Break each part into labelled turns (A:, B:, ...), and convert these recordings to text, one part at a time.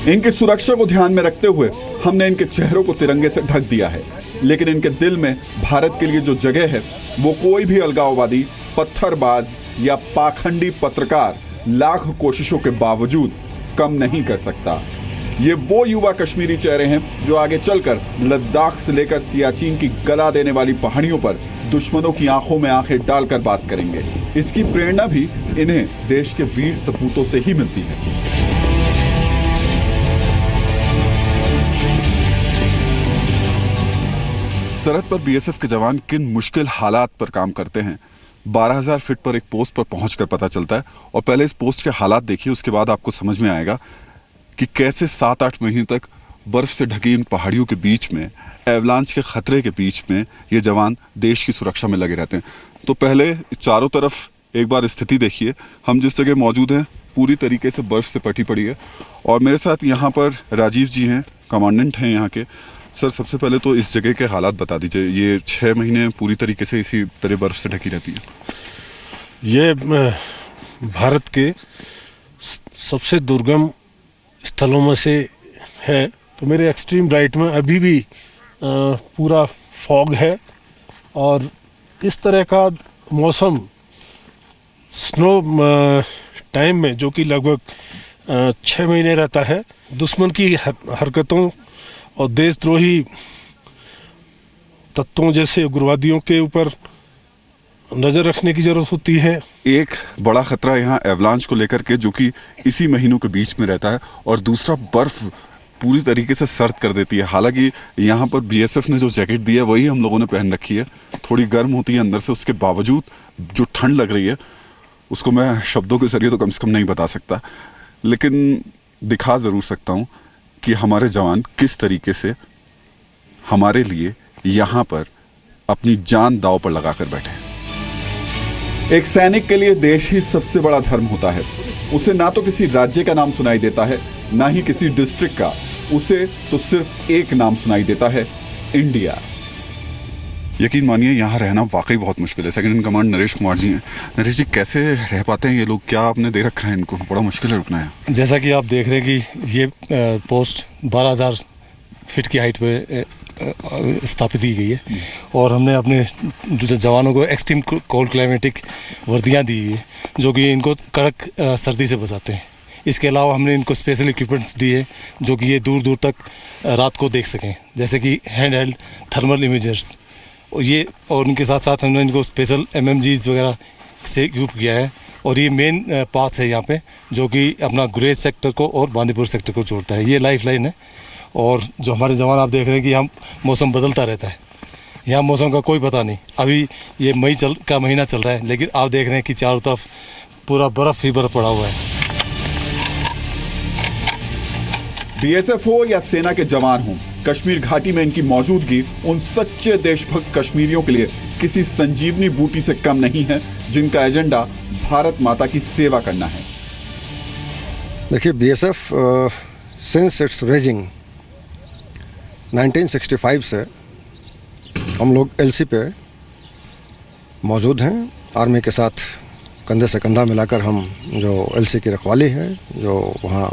A: इनकी सुरक्षा को ध्यान में रखते हुए हमने इनके चेहरों को तिरंगे से ढक दिया है, लेकिन इनके दिल में भारत के लिए जो जगह है वो कोई भी अलगाववादी, पत्थरबाज या पाखंडी पत्रकार लाख कोशिशों के बावजूद कम नहीं कर सकता। ये वो युवा कश्मीरी चेहरे हैं जो आगे चलकर लद्दाख से लेकर सियाचिन की गला देने वाली पहाड़ियों पर दुश्मनों की आंखों में आंखें डालकर बात करेंगे। इसकी प्रेरणा भी इन्हें देश के वीर सपूतों से ही मिलती है। सरहद पर बीएसएफ के जवान किन मुश्किल हालात पर काम करते हैं 12,000 फीट पर एक पोस्ट पर पहुंचकर पता चलता है। और पहले इस पोस्ट के हालात देखिए, उसके बाद आपको समझ में आएगा कि कैसे 7-8 महीने तक बर्फ से ढकी इन पहाड़ियों के बीच में, एवलांच के खतरे के बीच में ये जवान देश की सुरक्षा में लगे रहते हैं। तो पहले चारों तरफ एक बार स्थिति देखिए। हम जिस जगह मौजूद हैं पूरी तरीके से बर्फ से पटी पड़ी है। और मेरे साथ यहाँ पर राजीव जी हैं, कमांडेंट हैं यहाँ के। सर, सबसे पहले तो इस जगह के हालात बता दीजिए। ये 6 महीने पूरी तरीके से इसी तरह बर्फ से ढकी रहती है।
B: ये भारत के सबसे दुर्गम स्थलों में से है। तो मेरे एक्सट्रीम राइट में अभी भी पूरा फॉग है और इस तरह का मौसम स्नो टाइम में, जो कि लगभग 6 महीने रहता है, दुश्मन की हरकतों और देशद्रोही तत्वों जैसे उग्रवादियों के ऊपर नजर रखने की जरूरत होती है।
A: एक बड़ा खतरा यहाँ एवलांच को लेकर के, जो कि इसी महीनों के बीच में रहता है, और दूसरा बर्फ पूरी तरीके से सर्द कर देती है। हालांकि यहाँ पर बीएसएफ ने जो जैकेट दी है वही हम लोगों ने पहन रखी है। थोड़ी गर्म होती है अंदर से, उसके बावजूद जो ठंड लग रही है उसको मैं शब्दों के जरिए तो कम से कम नहीं बता सकता, लेकिन दिखा ज़रूर सकता हूँ कि हमारे जवान किस तरीके से हमारे लिए यहाँ पर अपनी जान दांव पर लगाकर बैठे हैं। एक सैनिक के लिए देश ही सबसे बड़ा धर्म होता है। उसे ना तो किसी राज्य का नाम सुनाई देता है, ना ही किसी डिस्ट्रिक्ट का। उसे तो सिर्फ एक नाम सुनाई देता है, इंडिया। यकीन मानिए यहाँ रहना वाकई बहुत मुश्किल है। Second in command Naresh Kumar ji हैं। नरेश जी, कैसे रह पाते हैं ये लोग? क्या आपने दे रखा है इनको? बड़ा मुश्किल है रुकना है।
C: जैसा कि आप देख रहे हैं कि ये पोस्ट 12,000 फीट की हाइट पे स्थापित की गई है और हमने अपने जवानों को एक्सट्रीम कोल्ड क्लाइमेटिक वर्दियाँ दी है जो कि इनको कड़क सर्दी से बचाते हैं। इसके अलावा हमने इनको स्पेशल इक्विपमेंट्स दिए जो कि ये दूर दूर तक रात को देख सकें, जैसे कि हैंड हेल्ड थर्मल इमेजर्स और उनके साथ साथ हमने इनको स्पेशल MMGs वगैरह से इक्विप किया है। और ये मेन पास है यहाँ पे जो कि अपना गुरेज सेक्टर को और बांदीपुर सेक्टर को जोड़ता है। ये लाइफ लाइन है। और जो हमारे जवान, आप देख रहे हैं कि यहाँ मौसम बदलता रहता है, यहाँ मौसम का कोई पता नहीं। अभी ये मई का महीना चल रहा है, लेकिन आप देख रहे हैं कि चारों तरफ पूरा बर्फ़ ही बर्फ पड़ा हुआ है।
A: बीएसएफ हो या सेना के जवान हो, कश्मीर घाटी में इनकी मौजूदगी उन सच्चे देशभक्त कश्मीरियों के लिए किसी संजीवनी बूटी से कम नहीं है जिनका एजेंडा भारत माता की सेवा करना है।
D: देखिए, बीएसएफ सिंस इट्स रेजिंग 1965 से हम लोग LC पे मौजूद हैं। आर्मी के साथ कंधे से कंधा मिलाकर हम जो LC की रखवाली है, जो वहाँ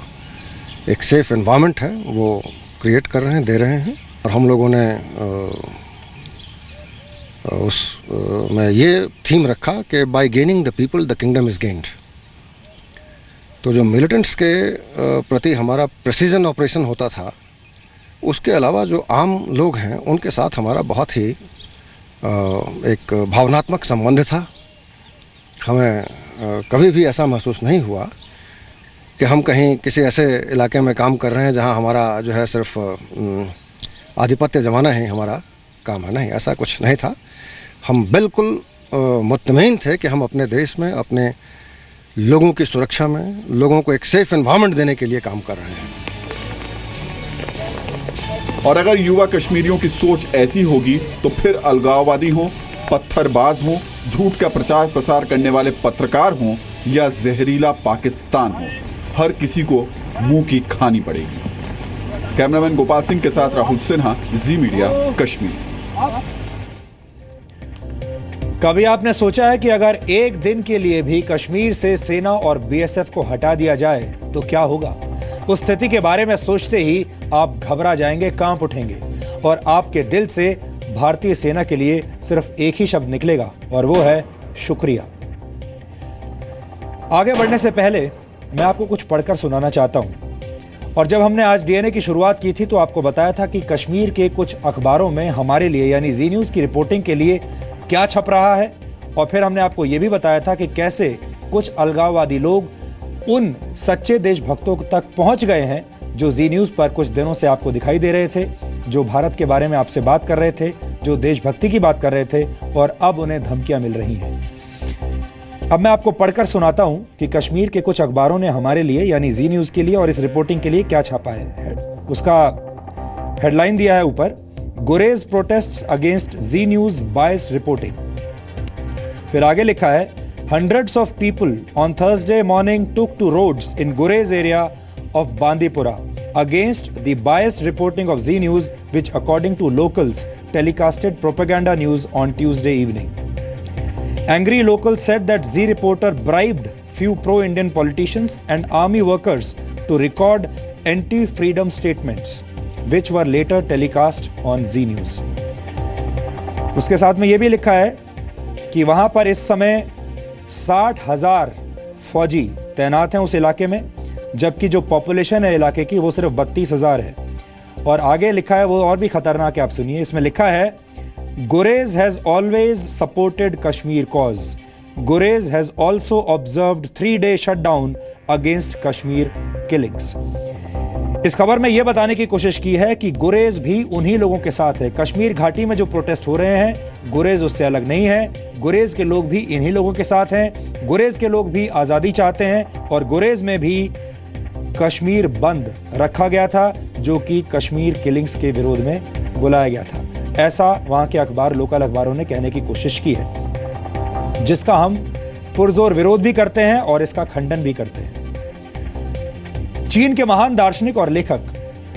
D: एक सेफ एनवायरनमेंट है, वो क्रिएट कर रहे हैं, दे रहे हैं। और हम लोगों ने में ये थीम रखा कि bye gaining the people the kingdom is gained. तो जो मिलिटेंट्स के प्रति हमारा प्रेसिजन ऑपरेशन होता था, उसके अलावा जो आम लोग हैं उनके साथ हमारा बहुत ही एक भावनात्मक संबंध था। हमें कभी भी ऐसा महसूस नहीं हुआ कि हम कहीं किसी ऐसे इलाके में काम कर रहे हैं जहां हमारा जो है सिर्फ आधिपत्य जमाना है हमारा काम है। नहीं, ऐसा कुछ नहीं था। हम बिल्कुल मुतमईन थे कि हम अपने देश में अपने लोगों की सुरक्षा में, लोगों को एक सेफ एनवायरनमेंट देने के लिए काम कर रहे हैं।
A: और अगर युवा कश्मीरियों की सोच ऐसी होगी तो फिर अलगाववादी हो, पत्थरबाज हो, झूठ का प्रचार प्रसार करने वाले पत्रकार हों या जहरीला पाकिस्तान हो, हर किसी को मुंह की खानी पड़ेगी। कैमरामैन गोपाल सिंह के साथ राहुल सिन्हा, जी मीडिया, कश्मीर।
E: कभी आपने सोचा है कि अगर एक दिन के लिए भी कश्मीर से सेना और BSF को हटा दिया जाए तो क्या होगा? उस स्थिति के बारे में सोचते ही आप घबरा जाएंगे, कांप उठेंगे और आपके दिल से भारतीय सेना के लिए सिर्फ एक ही शब्द निकलेगा और वो है शुक्रिया। आगे बढ़ने से पहले मैं आपको कुछ पढ़कर सुनाना चाहता हूं। और जब हमने आज डीएनए की शुरुआत की थी तो आपको बताया था कि कश्मीर के कुछ अखबारों में हमारे लिए यानी जी न्यूज़ की रिपोर्टिंग के लिए क्या छप रहा है, और फिर हमने आपको यह भी बताया था कि कैसे कुछ अलगाववादी लोग उन सच्चे देशभक्तों तक पहुंच गए हैं जो जी न्यूज़ पर कुछ दिनों से आपको दिखाई दे रहे थे, जो भारत के बारे में आपसे बात कर रहे थे, जो देशभक्ति की बात कर रहे थे, और अब उन्हें धमकियां मिल रही हैं। अब मैं आपको पढ़कर सुनाता हूं कि कश्मीर के कुछ अखबारों ने हमारे लिए यानी जी न्यूज़ के लिए और इस रिपोर्टिंग के लिए क्या छापा है। उसका हेडलाइन दिया है ऊपर, गुरेज प्रोटेस्ट्स अगेंस्ट जी न्यूज़ बायस्ड रिपोर्टिंग। फिर आगे लिखा है, hundreds of people on Thursday morning took to roads in Gurez area of Bandipora against the biased reporting of Z News, which according to locals telecasted propaganda news on Tuesday evening. Angry locals said that Z reporter bribed few pro-Indian politicians and army workers to record anti-freedom statements, which were later telecast on Z News. उसके साथ में ये भी लिखा है कि वहां पर इस समय 60,000 फौजी तैनात हैं उस इलाके में, जबकि जो पॉपुलेशन है इलाके की वो सिर्फ 32,000 है। और आगे लिखा है वो और भी खतरनाक है, आप सुनिए। इसमें लिखा है, Gurez has always supported Kashmir cause, Gurez has also observed 3-day shutdown against Kashmir killings. इस खबर में यह बताने की कोशिश की है कि गुरेज भी उन्हीं लोगों के साथ है। कश्मीर घाटी में जो प्रोटेस्ट हो रहे हैं, गुरेज उससे अलग नहीं है। गुरेज के लोग भी इन्हीं लोगों के साथ हैं। गुरेज के लोग भी आज़ादी चाहते हैं और गुरेज में भी कश्मीर बंद रखा गया था, जो कि कश्मीर किलिंग्स के विरोध में बुलाया गया था। ऐसा वहाँ के अखबार, लोकल अखबारों ने कहने की कोशिश की है, जिसका हम पुरजोर विरोध भी करते हैं और इसका खंडन भी करते हैं। चीन के महान दार्शनिक और लेखक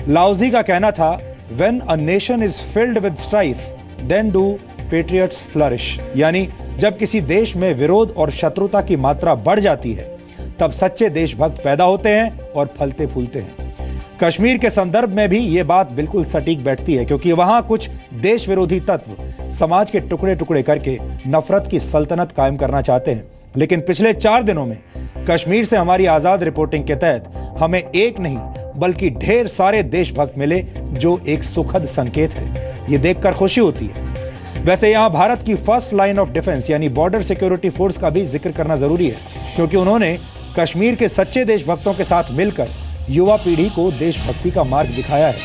E: लाओजी का कहना था, When a nation is filled with strife, then do patriots flourish। यानी जब किसी देश में विरोध और शत्रुता की मात्रा बढ़ जाती है, तब सच्चे देशभक्त पैदा होते हैं और फलते फूलते हैं। कश्मीर के संदर्भ में भी ये बात बिल्कुल सटीक बैठती है, क्योंकि वहां कुछ देश विरोधी तत्व समाज के टुकड़े टुकड़े करके नफरत की सल्तनत कायम करना चाहते हैं। लेकिन पिछले 4 दिनों में कश्मीर से हमारी आजाद रिपोर्टिंग के तहत हमें एक नहीं बल्कि ढेर सारे देशभक्त मिले, जो एक सुखद संकेत है। ये देखकर खुशी होती है। वैसे यहां भारत की फर्स्ट लाइन ऑफ डिफेंस यानी बॉर्डर सिक्योरिटी फोर्स का भी जिक्र करना जरूरी है, क्योंकि उन्होंने कश्मीर के सच्चे देशभक्तों के साथ मिलकर युवा पीढ़ी को देशभक्ति का मार्ग दिखाया है।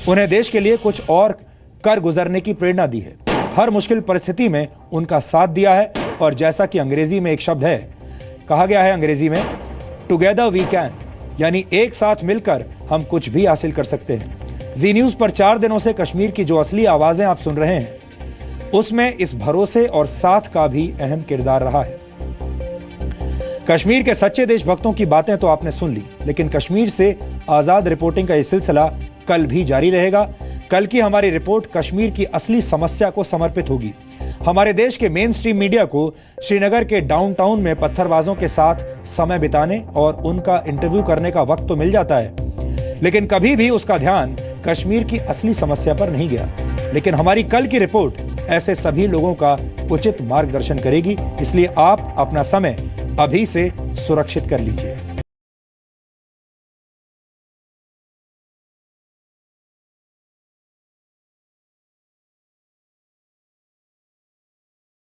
E: उन्हें देश के लिए कुछ और कर गुजरने की प्रेरणा दी है। हर मुश्किल परिस्थिति में उनका साथ दिया है। और जैसा कि अंग्रेजी में एक शब्द है, कहा गया है अंग्रेजी में, टुगेदर वी कैन, यानी एक साथ मिलकर हम कुछ भी हासिल कर सकते हैं। जी न्यूज़ पर 4 दिनों से कश्मीर की जो असली आवाजें आप सुन रहे हैं, उसमें इस भरोसे और साथ का भी अहम किरदार रहा है। कश्मीर के सच्चे देशभक्तों की बातें तो आपने सुन ली, लेकिन कश्मीर से आजाद रिपोर्टिंग का यह सिलसिला कल भी जारी रहेगा। कल की हमारी रिपोर्ट कश्मीर की असली समस्या को समर्पित होगी। हमारे देश के मेन स्ट्रीम मीडिया को श्रीनगर के डाउनटाउन में पत्थरबाजों के साथ समय बिताने और उनका इंटरव्यू करने का वक्त तो मिल जाता है, लेकिन कभी भी उसका ध्यान कश्मीर की असली समस्या पर नहीं गया। लेकिन हमारी कल की रिपोर्ट ऐसे सभी लोगों का उचित मार्गदर्शन करेगी, इसलिए आप अपना समय अभी से सुरक्षित कर लीजिए।